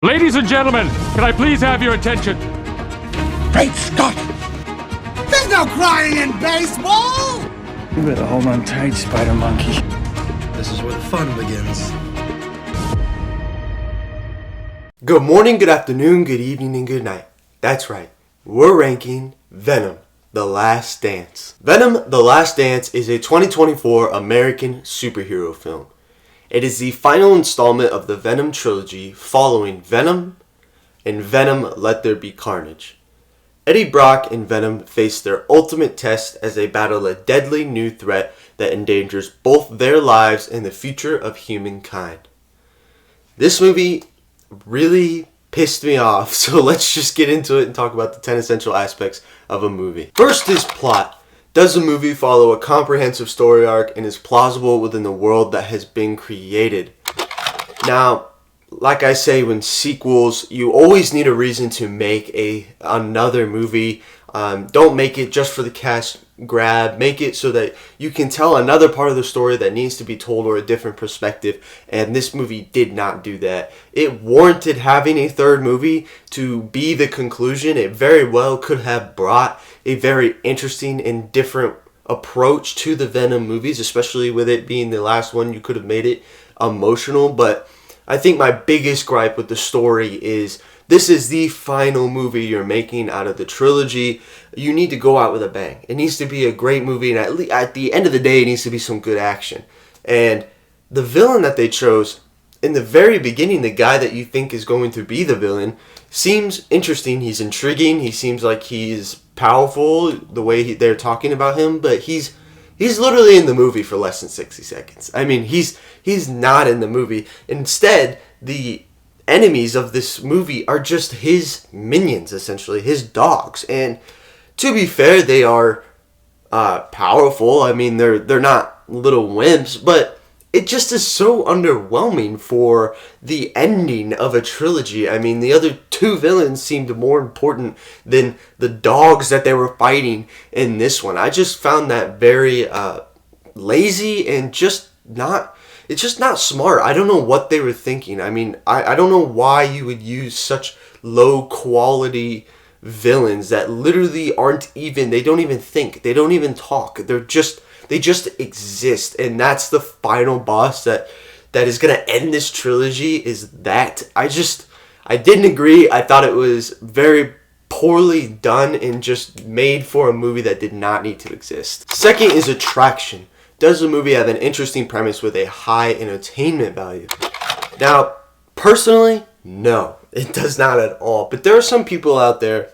Ladies and gentlemen, can I please have your attention? Great Scott! There's no crying in baseball! You better hold on tight, Spider Monkey. This is where the fun begins. Good morning, good afternoon, good evening, and good night. That's right, we're ranking Venom, The Last Dance. Venom, The Last Dance is a 2024 American superhero film. It is the final installment of the Venom trilogy following Venom and Venom Let There Be Carnage. Eddie Brock and Venom face their ultimate test as they battle a deadly new threat that endangers both their lives and the future of humankind. This movie really pissed me off, so let's just get into it and talk about the 10 essential aspects of a movie. First is plot. Does the movie follow a comprehensive story arc and is plausible within the world that has been created? Now, like I say, when sequels, you always need a reason to make another movie. Don't make it just for the cash grab. Make it so that you can tell another part of the story that needs to be told or a different perspective. And this movie did not do that. It warranted having a third movie to be the conclusion. It very well could have brought a very interesting and different approach to the Venom movies, especially with it being the last one. You could have made it emotional, but I think my biggest gripe with the story is this is the final movie you're making out of the trilogy. You need to go out with a bang. It needs to be a great movie, and at the end of the day, it needs to be some good action. And the villain that they chose, in the very beginning, the guy that you think is going to be the villain, seems interesting. He's intriguing. He seems like he's powerful, the way they're talking about him, but he's literally in the movie for less than 60 seconds. I mean, he's not in the movie. Instead, the enemies of this movie are just his minions, essentially, his dogs. And to be fair, they are powerful. I mean, they're not little wimps, but it just is so underwhelming for the ending of a trilogy. I mean, the other two villains seemed more important than the dogs that they were fighting in this one. I just found that very lazy and it's just not smart. I don't know what they were thinking. I mean, I don't know why you would use such low quality villains that literally they don't even think. They don't even talk. They just exist. And that's the final boss that is going to end this trilogy is that. I didn't agree. I thought it was very poorly done and just made for a movie that did not need to exist. Second is attraction. Does the movie have an interesting premise with a high entertainment value? Now, personally, no, it does not at all. But there are some people out there,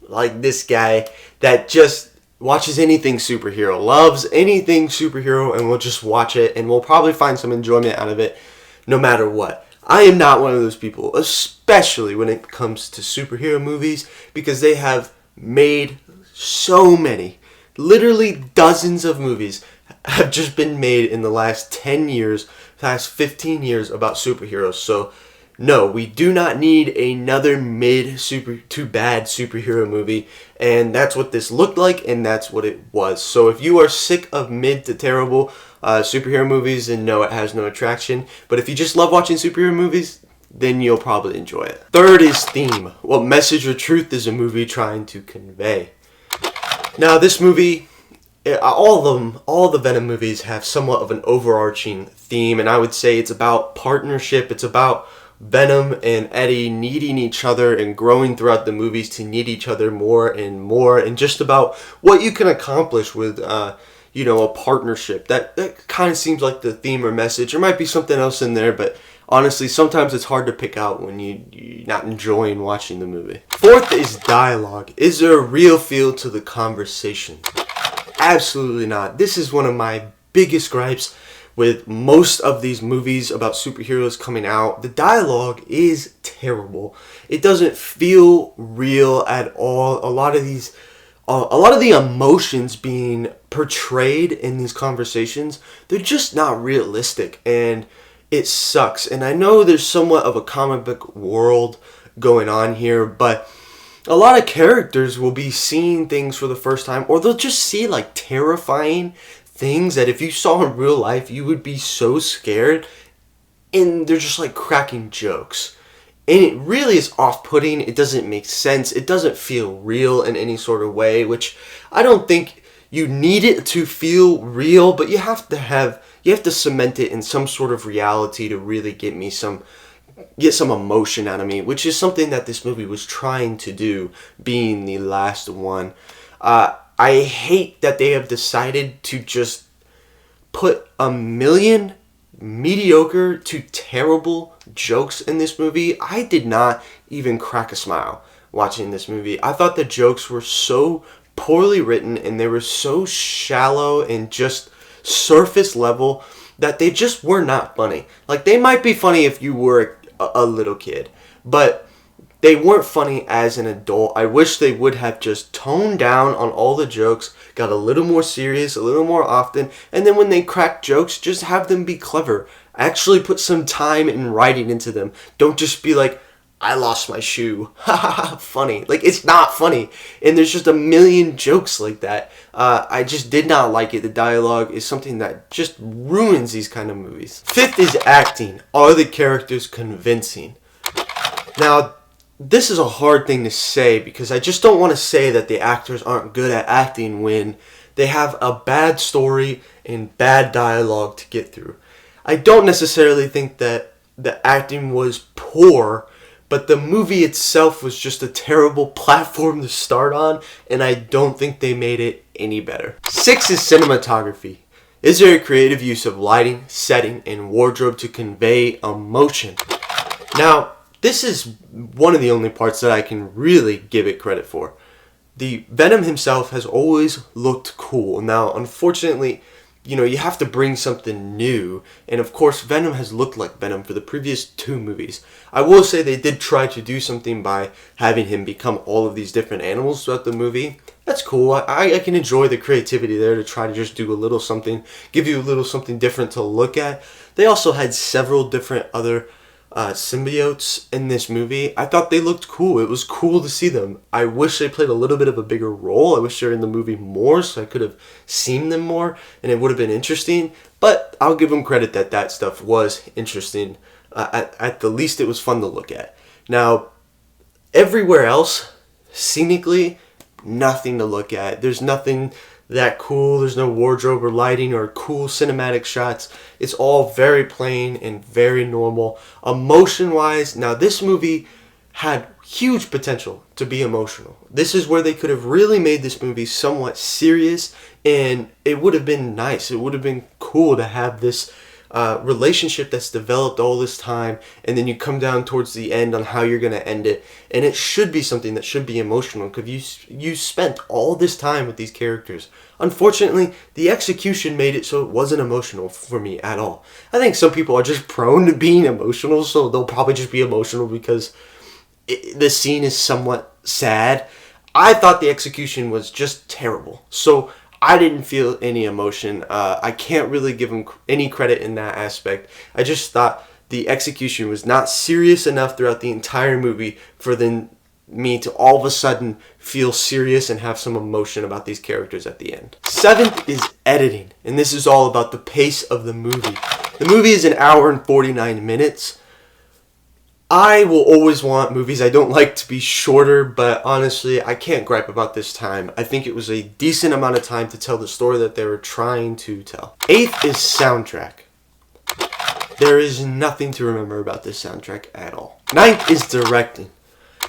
like this guy, that just watches anything superhero, loves anything superhero, and will just watch it, and will probably find some enjoyment out of it no matter what. I am not one of those people, especially when it comes to superhero movies, because they have made so many, literally dozens of movies have just been made in the last 10 years, last 15 years about superheroes. So, no, we do not need another too bad superhero movie, and that's what this looked like, and that's what it was. So if you are sick of mid to terrible superhero movies, then no, it has no attraction. But if you just love watching superhero movies, then you'll probably enjoy it. Third is theme. What message or truth is a movie trying to convey? Now, this movie, all the Venom movies have somewhat of an overarching theme, and I would say it's about partnership. It's about Venom and Eddie needing each other and growing throughout the movies to need each other more, and just about what you can accomplish with a partnership. That kind of seems like the theme or message. There might be something else in there, but honestly, sometimes it's hard to pick out when you're not enjoying watching the movie. Fourth is dialogue. Is there a real feel to the conversation? Absolutely not. This is one of my biggest gripes with most of these movies about superheroes coming out. The dialogue is terrible. It doesn't feel real at all. A lot of the emotions being portrayed in these conversations, they're just not realistic, and it sucks. And I know there's somewhat of a comic book world going on here, but a lot of characters will be seeing things for the first time, or they'll just see like terrifying things that if you saw in real life, you would be so scared, and they're just like cracking jokes. And it really is off-putting. It doesn't make sense. It doesn't feel real in any sort of way, which I don't think you need it to feel real, but you have to cement it in some sort of reality to really get some emotion out of me, which is something that this movie was trying to do, being the last one. I hate that they have decided to just put a million mediocre to terrible jokes in this movie. I did not even crack a smile watching this movie. I thought the jokes were so poorly written and they were so shallow and just surface level that they just were not funny. Like, they might be funny if you were a little kid, but they weren't funny as an adult. I wish they would have just toned down on all the jokes, got a little more serious, a little more often, and then when they crack jokes, just have them be clever. Actually put some time and writing into them. Don't just be like, I lost my shoe. Ha ha ha, funny. Like, it's not funny. And there's just a million jokes like that. I just did not like it. The dialogue is something that just ruins these kind of movies. Fifth is acting. Are the characters convincing? Now, this is a hard thing to say because I just don't want to say that the actors aren't good at acting when they have a bad story and bad dialogue to get through. I don't necessarily think that the acting was poor, but the movie itself was just a terrible platform to start on, and I don't think they made it any better. 6 is cinematography. Is there a creative use of lighting, setting, and wardrobe to convey emotion? Now, this is one of the only parts that I can really give it credit for. The Venom himself has always looked cool. Now, unfortunately, you have to bring something new. And of course, Venom has looked like Venom for the previous 2 movies. I will say they did try to do something by having him become all of these different animals throughout the movie. That's cool. I can enjoy the creativity there to try to just do a little something, give you a little something different to look at. They also had several different other symbiotes in this movie. I thought they looked cool. It was cool to see them. I wish they played a little bit of a bigger role. I wish they were in the movie more so I could have seen them more and it would have been interesting. But I'll give them credit that that stuff was interesting. At the least it was fun to look at. Now, everywhere else, scenically, nothing to look at. There's nothing that cool. There's no wardrobe or lighting or cool cinematic shots. It's all very plain and very normal. Emotion-wise, now this movie had huge potential to be emotional. This is where they could have really made this movie somewhat serious, and it would have been nice. It would have been cool to have this relationship that's developed all this time, and then you come down towards the end on how you're going to end it, and it should be something that should be emotional because you spent all this time with these characters. Unfortunately, the execution made it so it wasn't emotional for me at all. I think some people are just prone to being emotional, so they'll probably just be emotional because the scene is somewhat sad. I thought the execution was just terrible, so I didn't feel any emotion. I can't really give him any credit in that aspect. I just thought the execution was not serious enough throughout the entire movie for me to all of a sudden feel serious and have some emotion about these characters at the end. 7th is editing, and this is all about the pace of the movie. The movie is an hour and 49 minutes. I will always want movies I don't like to be shorter, but honestly, I can't gripe about this time. I think it was a decent amount of time to tell the story that they were trying to tell. 8th is soundtrack. There is nothing to remember about this soundtrack at all. 9th is directing.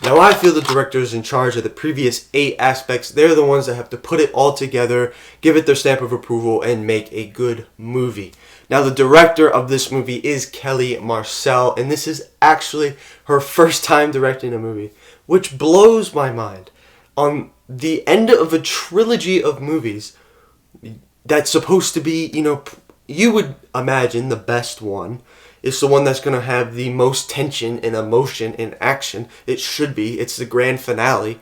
Now, I feel the directors in charge of the previous 8 aspects. They're the ones that have to put it all together, give it their stamp of approval, and make a good movie. Now, the director of this movie is Kelly Marcel, and this is actually her first time directing a movie, which blows my mind. On the end of a trilogy of movies that's supposed to be, you would imagine the best one is the one that's going to have the most tension and emotion and action. It should be. It's the grand finale.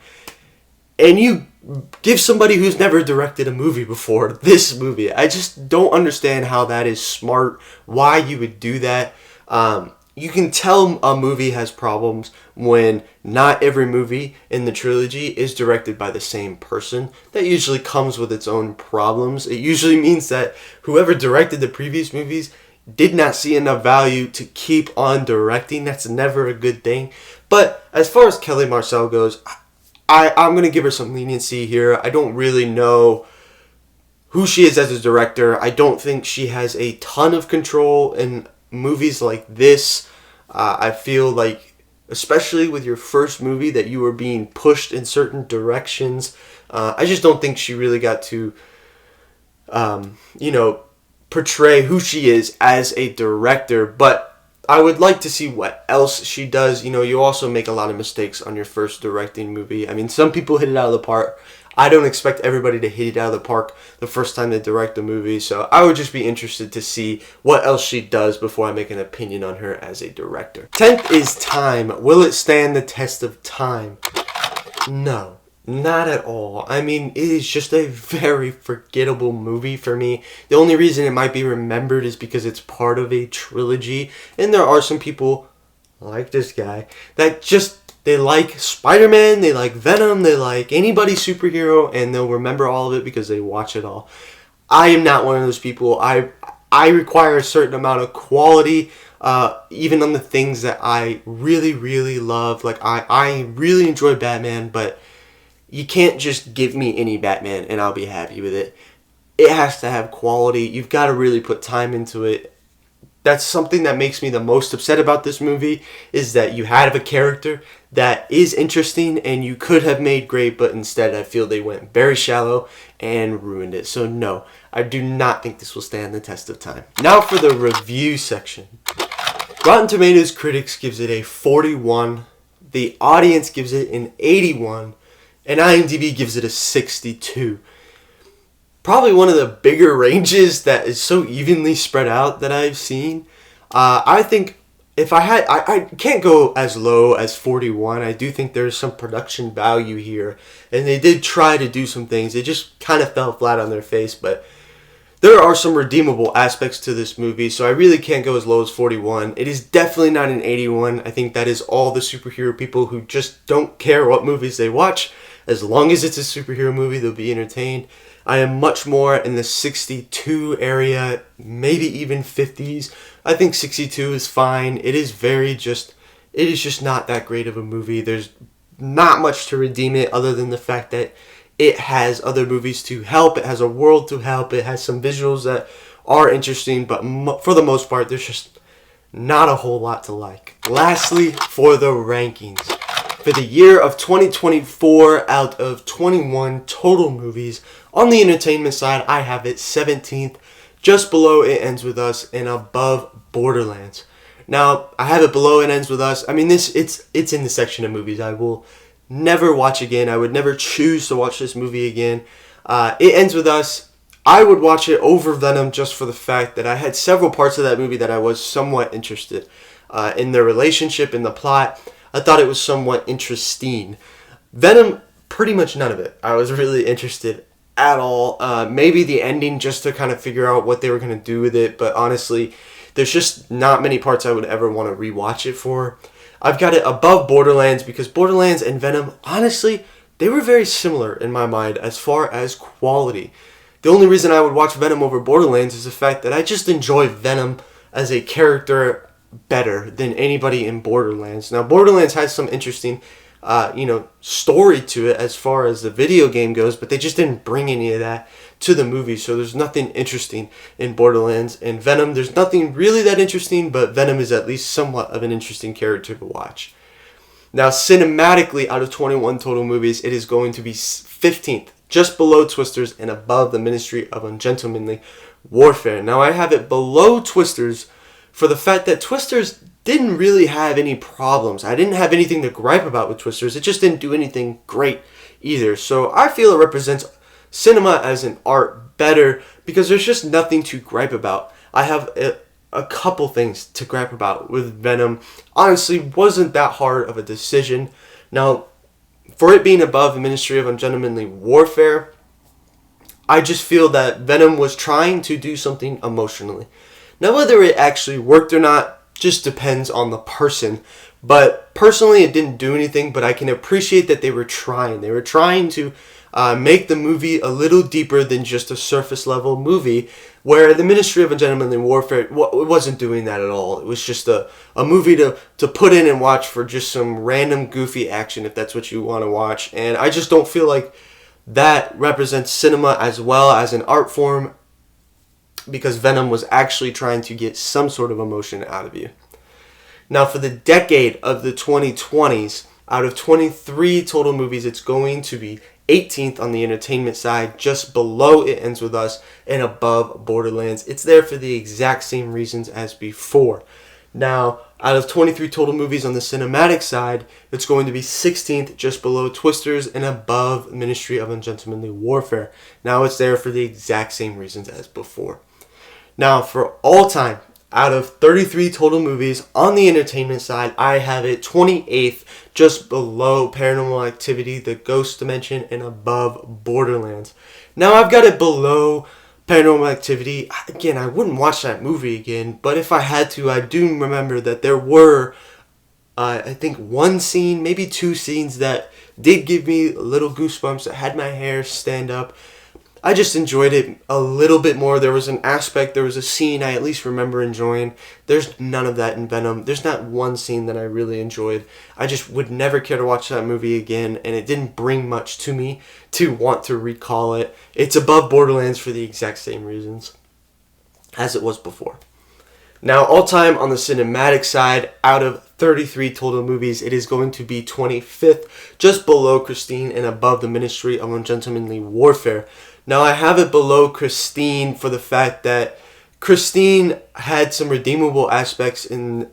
And you give somebody who's never directed a movie before this movie. I just don't understand how that is smart, why you would do that. You can tell a movie has problems when not every movie in the trilogy is directed by the same person. That usually comes with its own problems. It usually means that whoever directed the previous movies did not see enough value to keep on directing. That's never a good thing. But as far as Kelly Marcel goes, I'm going to give her some leniency here. I don't really know who she is as a director. I don't think she has a ton of control in movies like this. I feel like, especially with your first movie, that you were being pushed in certain directions. I just don't think she really got to, portray who she is as a director. But I would like to see what else she does. You also make a lot of mistakes on your first directing movie. I mean, some people hit it out of the park. I don't expect everybody to hit it out of the park the first time they direct a movie. So I would just be interested to see what else she does before I make an opinion on her as a director. 10th is Time. Will it stand the test of time? No. Not at all. I mean, it is just a very forgettable movie for me. The only reason it might be remembered is because it's part of a trilogy. And there are some people, like this guy, that they like Spider-Man, they like Venom, they like anybody superhero, and they'll remember all of it because they watch it all. I am not one of those people. I require a certain amount of quality, even on the things that I really, really love. Like, I really enjoy Batman, but you can't just give me any Batman and I'll be happy with it. It has to have quality. You've got to really put time into it. That's something that makes me the most upset about this movie, is that you have a character that is interesting and you could have made great, but instead I feel they went very shallow and ruined it. So no, I do not think this will stand the test of time. Now for the review section. Rotten Tomatoes critics gives it a 41, the audience gives it an 81, and IMDb gives it a 62. Probably one of the bigger ranges that is so evenly spread out that I've seen. I think if I can't go as low as 41. I do think there's some production value here, and they did try to do some things. They just kind of fell flat on their face, but there are some redeemable aspects to this movie, so I really can't go as low as 41. It is definitely not an 81. I think that is all the superhero people who just don't care what movies they watch. As long as it's a superhero movie, they'll be entertained. I am much more in the 62 area, maybe even 50s. I think 62 is fine. It is just not that great of a movie. There's not much to redeem it other than the fact that it has other movies to help. It has a world to help. It has some visuals that are interesting, but for the most part, there's just not a whole lot to like. Lastly, for the rankings. For the year of 2024, out of 21 total movies, on the entertainment side, I have it 17th, just below It Ends With Us, and above Borderlands. Now, I have it below It Ends With Us. I mean, it's in the section of movies I will never watch again. I would never choose to watch this movie again. It Ends With Us, I would watch it over Venom just for the fact that I had several parts of that movie that I was somewhat interested in the relationship, in the plot. I thought it was somewhat interesting. Venom, pretty much none of it. I was really interested at all. Maybe the ending just to kind of figure out what they were going to do with it, but honestly, there's just not many parts I would ever want to rewatch it for. I've got it above Borderlands because Borderlands and Venom, honestly, they were very similar in my mind as far as quality. The only reason I would watch Venom over Borderlands is the fact that I just enjoy Venom as a character better than anybody in Borderlands. Now, Borderlands has some interesting, story to it as far as the video game goes, but they just didn't bring any of that to the movie, so there's nothing interesting in Borderlands. And Venom, there's nothing really that interesting, but Venom is at least somewhat of an interesting character to watch. Now, cinematically, out of 21 total movies, it is going to be 15th, just below Twisters and above The Ministry of Ungentlemanly Warfare. Now, I have it below Twisters for the fact that Twisters didn't really have any problems. I didn't have anything to gripe about with Twisters. It just didn't do anything great either. So I feel it represents cinema as an art better because there's just nothing to gripe about. I have a couple things to gripe about with Venom. Honestly, wasn't that hard of a decision. Now, for it being above The Ministry of Ungentlemanly Warfare, I just feel that Venom was trying to do something emotionally. Now, whether it actually worked or not just depends on the person. But personally, it didn't do anything, but I can appreciate that they were trying. They were trying to make the movie a little deeper than just a surface level movie. Where the Ministry of Ungentlemanly Warfare, it wasn't doing that at all. It was just a movie to put in and watch for just some random goofy action, if that's what you want to watch. And I just don't feel like that represents cinema as well as an art form, because Venom was actually trying to get some sort of emotion out of you. Now, for the decade of the 2020s, out of 23 total movies, it's going to be 18th on the entertainment side, just below It Ends With Us and above Borderlands. It's there for the exact same reasons as before. Now, out of 23 total movies on the cinematic side, it's going to be 16th, just below Twisters and above Ministry of Ungentlemanly Warfare. Now, it's there for the exact same reasons as before. Now, for all time, out of 33 total movies on the entertainment side, I have it 28th, just below Paranormal Activity, The Ghost Dimension, and above Borderlands. Now, I've got it below Paranormal Activity. Again, I wouldn't watch that movie again, but if I had to, I do remember that there were, I think, one scene, maybe two scenes that did give me little goosebumps, that had my hair stand up. I just enjoyed it a little bit more. There was a scene I at least remember enjoying. There's none of that in Venom. There's not one scene that I really enjoyed. I just would never care to watch that movie again, and it didn't bring much to me to want to recall it. It's above Borderlands for the exact same reasons as it was before. Now, all time on the cinematic side, out of 33 total movies, it is going to be 25th, just below Christine and above the Ministry of Ungentlemanly Warfare. Now, I have it below Christine for the fact that Christine had some redeemable aspects in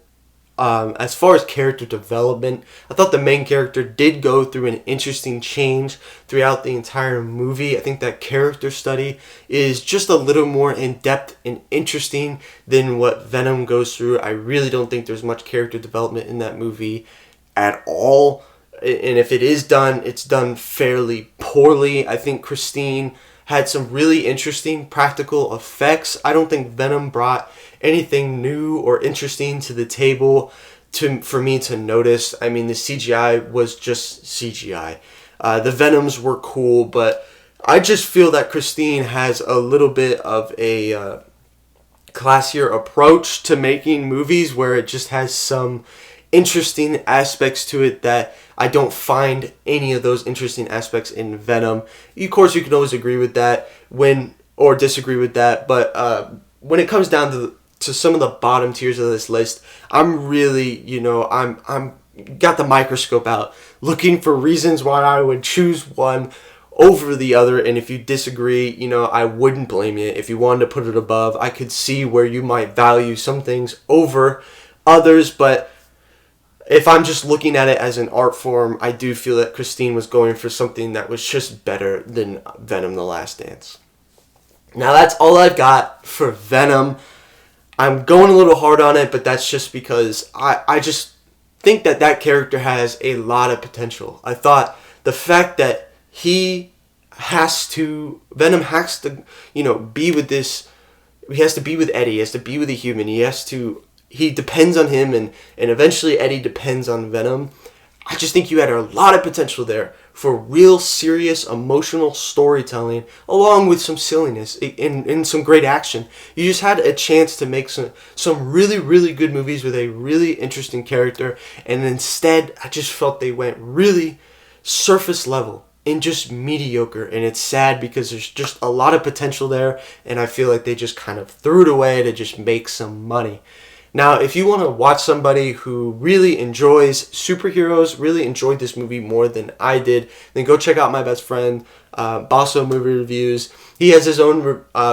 as far as character development. I thought the main character did go through an interesting change throughout the entire movie. I think that character study is just a little more in-depth and interesting than what Venom goes through. I really don't think there's much character development in that movie at all. And if it is done, it's done fairly poorly. I think Christine had some really interesting practical effects. I don't think Venom brought anything new or interesting to the table for me to notice. I mean, the CGI was just CGI. The Venoms were cool, but I just feel that Christine has a little bit of a classier approach to making movies, where it just has some interesting aspects to it that I don't find any of those interesting aspects in Venom. Of course, you can always agree with that or disagree with that, but when it comes down to some of the bottom tiers of this list, I'm really, I'm got the microscope out looking for reasons why I would choose one over the other. And if you disagree, I wouldn't blame you. If you wanted to put it above, I could see where you might value some things over others, but if I'm just looking at it as an art form, I do feel that Christine was going for something that was just better than Venom: The Last Dance. Now, that's all I've got for Venom. I'm going a little hard on it, but that's just because I just think that character has a lot of potential. I thought the fact that Venom has to, be with this, he has to be with Eddie, he has to be with a human, he depends on him, and eventually Eddie depends on Venom. I just think you had a lot of potential there for real serious emotional storytelling, along with some silliness and some great action. You just had a chance to make some really, really good movies with a really interesting character, and instead I just felt they went really surface level and just mediocre, and it's sad because there's just a lot of potential there, and I feel like they just kind of threw it away to just make some money. Now, if you want to watch somebody who really enjoys superheroes, really enjoyed this movie more than I did, then go check out my best friend, Bosso Movie Reviews. He has his own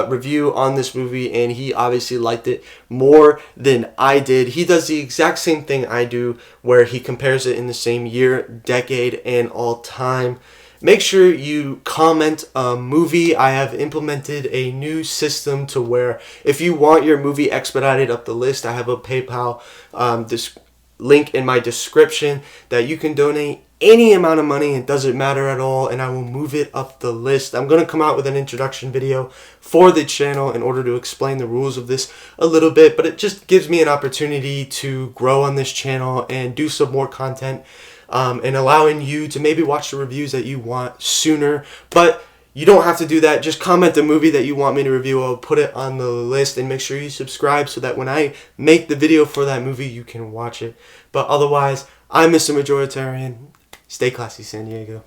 review on this movie, and he obviously liked it more than I did. He does the exact same thing I do, where he compares it in the same year, decade, and all time. Make sure you comment a movie. I have implemented a new system to where if you want your movie expedited up the list, I have a PayPal link in my description that you can donate any amount of money. It doesn't matter at all, and I will move it up the list. I'm going to come out with an introduction video for the channel in order to explain the rules of this a little bit, but it just gives me an opportunity to grow on this channel and do some more content. And allowing you to maybe watch the reviews that you want sooner. But You don't have to do that. Just comment the movie that you want me to review. I'll put it on the list, and make sure you subscribe so that when I make the video for that movie, you can watch it. But otherwise, I'm Mr. Majoritarian. Stay classy, San Diego.